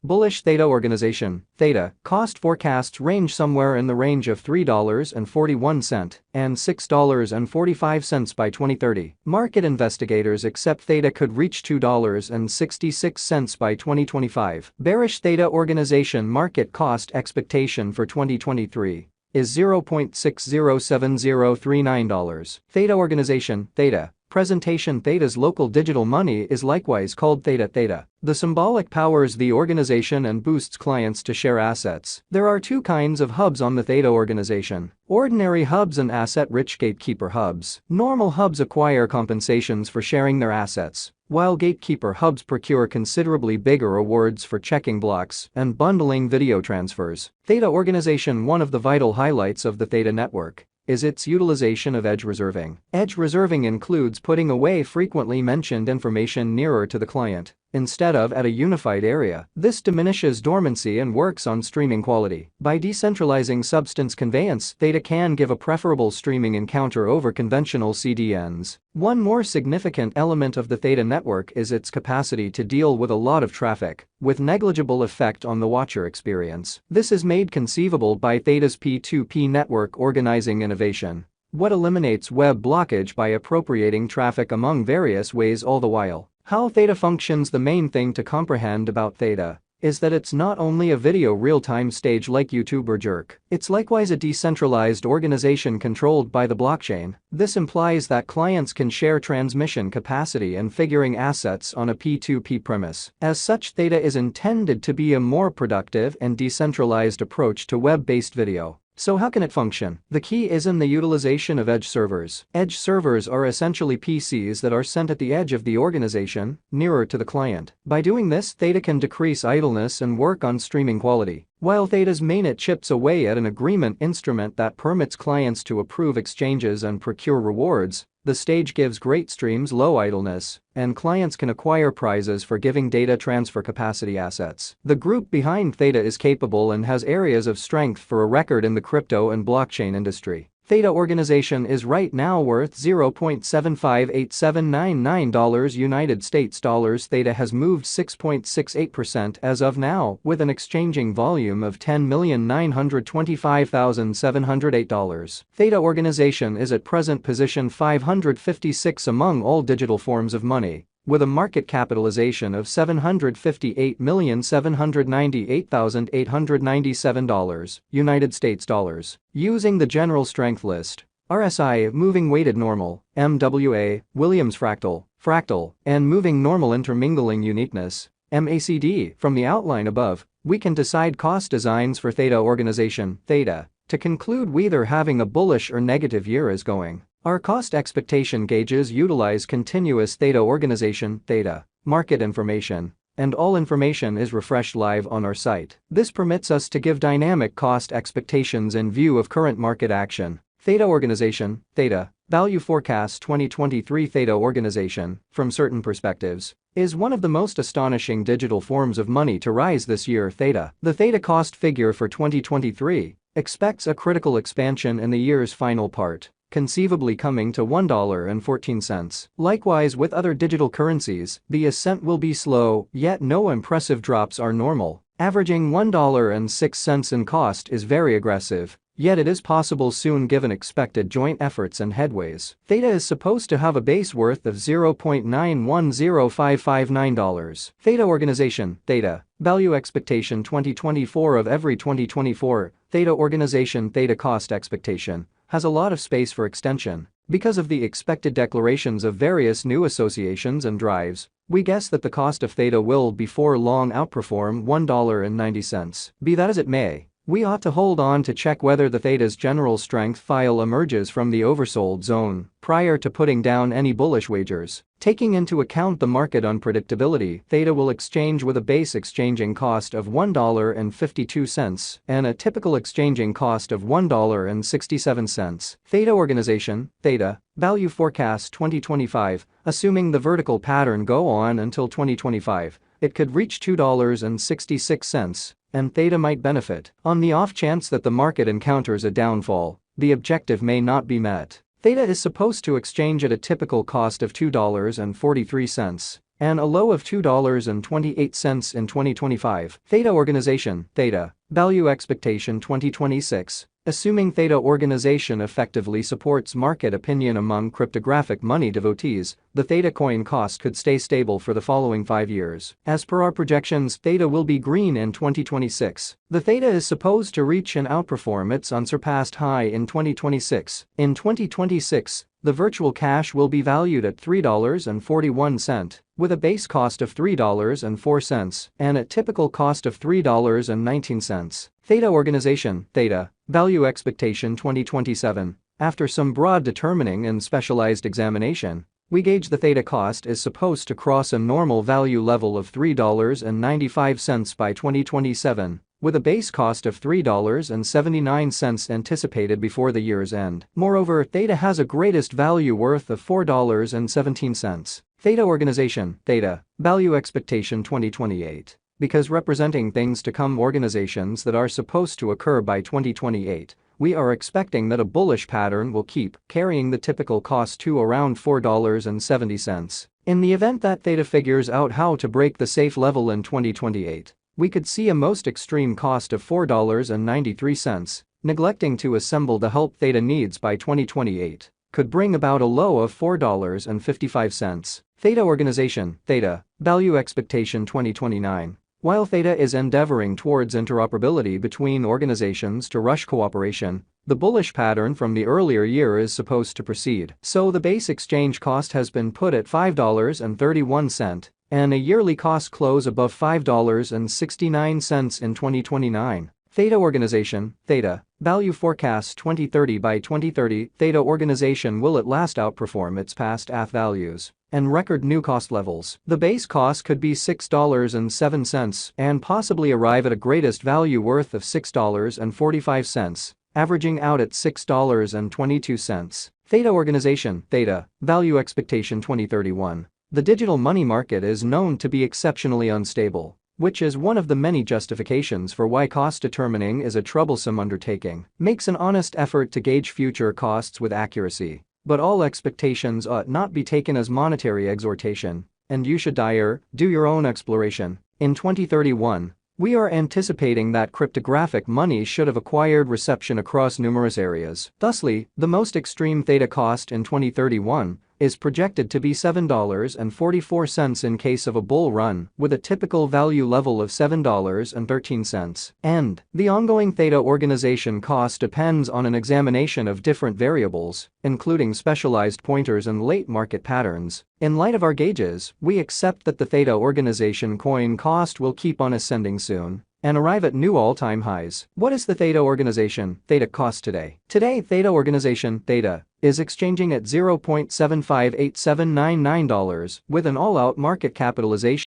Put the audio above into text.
Bullish Theta organization, Theta, cost forecasts range somewhere in the range of $3.41 and $6.45 by 2030. Market investigators accept Theta could reach $2.66 by 2025. Bearish Theta organization market cost expectation for 2023 is $0.607039. Theta organization, Theta. Presentation Theta's local digital money is likewise called Theta Theta. The symbolic powers the organization and boosts clients to share assets. There are two kinds of hubs on the Theta organization: ordinary hubs and asset-rich gatekeeper hubs. Normal hubs acquire compensations for sharing their assets, while gatekeeper hubs procure considerably bigger rewards for checking blocks and bundling video transfers. Theta organization. One of the vital highlights of the Theta network is its utilization of edge reserving. Edge reserving includes putting away frequently mentioned information nearer to the client instead of at a unified area. This diminishes dormancy and works on streaming quality. By decentralizing substance conveyance, Theta can give a preferable streaming encounter over conventional CDNs. One more significant element of the Theta network is its capacity to deal with a lot of traffic, with negligible effect on the watcher experience. This is made conceivable by Theta's P2P network organizing innovation, what eliminates web blockage by appropriating traffic among various ways all the while. How Theta functions. The main thing to comprehend about Theta is that it's not only a video real-time stage like YouTube or Jerk, it's likewise a decentralized organization controlled by the blockchain. This implies that clients can share transmission capacity and figuring assets on a P2P premise. As such, Theta is intended to be a more productive and decentralized approach to web-based video. So how can it function? The key is in the utilization of edge servers. Edge servers are essentially PCs that are sent at the edge of the organization, nearer to the client. By doing this, Theta can decrease idleness and work on streaming quality. While Theta's mainnet chips away at an agreement instrument that permits clients to approve exchanges and procure rewards, the stage gives great streams low idleness, and clients can acquire prizes for giving data transfer capacity assets. The group behind Theta is capable and has areas of strength for a record in the crypto and blockchain industry. Theta organization is right now worth $0.758799 United States dollars. Theta has moved 6.68% as of now, with an exchanging volume of $10,925,708. Theta organization is at present position 556 among all digital forms of money, with a market capitalization of $758,798,897 United States dollars. Using the general strength list, RSI, moving weighted normal, MWA, Williams fractal, and moving normal intermingling uniqueness, MACD, from the outline above, we can decide cost designs for Theta organization, Theta. To conclude, whether having a bullish or negative year is going. Our cost expectation gauges utilize continuous Theta organization, Theta, market information, and all information is refreshed live on our site. This permits us to give dynamic cost expectations in view of current market action. Theta organization, Theta, value forecast 2023. Theta organization, from certain perspectives, is one of the most astonishing digital forms of money to rise this year. Theta. The Theta cost figure for 2023 expects a critical expansion in the year's final part, conceivably coming to $1.14. Likewise with other digital currencies, the ascent will be slow, yet no impressive drops are normal. Averaging $1.06 in cost is very aggressive, yet it is possible soon given expected joint efforts and headways. Theta is supposed to have a base worth of $0.910559. Theta organization, Theta, value expectation 2024 of every 2024, Theta organization. Theta cost expectation has a lot of space for extension. Because of the expected declarations of various new associations and drives, we guess that the cost of Theta will before long outperform $1.90. Be that as it may, we ought to hold on to check whether the Theta's general strength file emerges from the oversold zone prior to putting down any bullish wagers. Taking into account the market unpredictability, Theta will exchange with a base exchanging cost of $1.52 and a typical exchanging cost of $1.67. Theta organization, Theta, value forecast 2025, assuming the vertical pattern go on until 2025, it could reach $2.66, and Theta might benefit. On the off chance that the market encounters a downfall, the objective may not be met. Theta is supposed to exchange at a typical cost of $2.43, and a low of $2.28 in 2025. Theta Organization, Theta, Value Expectation 2026. Assuming Theta Organization effectively supports market opinion among cryptographic money devotees, the Theta coin cost could stay stable for the following 5 years. As per our projections, Theta will be green in 2026. The Theta is supposed to reach and outperform its unsurpassed high in 2026. In 2026, the virtual cash will be valued at $3.41, with a base cost of $3.04 and a typical cost of $3.19. Theta Organization, Theta, Value Expectation 2027. After some broad determining and specialized examination, we gauge the Theta cost is supposed to cross a normal value level of $3.95 by 2027, with a base cost of $3.79 anticipated before the year's end. Moreover, Theta has a greatest value worth of $4.17. Theta Organization, Theta, Value Expectation 2028. Because representing things to come organizations that are supposed to occur by 2028, we are expecting that a bullish pattern will keep carrying the typical cost to around $4.70. In the event that Theta figures out how to break the safe level in 2028, we could see a most extreme cost of $4.93, neglecting to assemble the help Theta needs by 2028, could bring about a low of $4.55. Theta Organization, Theta, Value Expectation 2029. While Theta is endeavoring towards interoperability between organizations to rush cooperation, the bullish pattern from the earlier year is supposed to proceed. So the base exchange cost has been put at $5.31, and a yearly cost close above $5.69 in 2029. Theta Organization, Theta, Value Forecast 2030. By 2030, Theta Organization will at last outperform its past AF values and record new cost levels. The base cost could be $6.07 and possibly arrive at a greatest value worth of $6.45, averaging out at $6.22. Theta Organization, Theta, Value Expectation 2031. The digital money market is known to be exceptionally unstable, which is one of the many justifications for why cost determining is a troublesome undertaking. Makes an honest effort to gauge future costs with accuracy, but all expectations ought not be taken as monetary exhortation, and you should do your own exploration. In 2031, we are anticipating that cryptographic money should have acquired reception across numerous areas. Thusly, the most extreme Theta cost in 2031 is projected to be $7.44 in case of a bull run, with a typical value level of $7.13. And the ongoing Theta Organization cost depends on an examination of different variables, including specialized pointers and late market patterns. In light of our gauges, we accept that the Theta Organization coin cost will keep on ascending soon and arrive at new all-time highs. What is the Theta Organization, Theta cost today? Today, Theta Organization, Theta, is exchanging at $0.758799, with an all-out market capitalization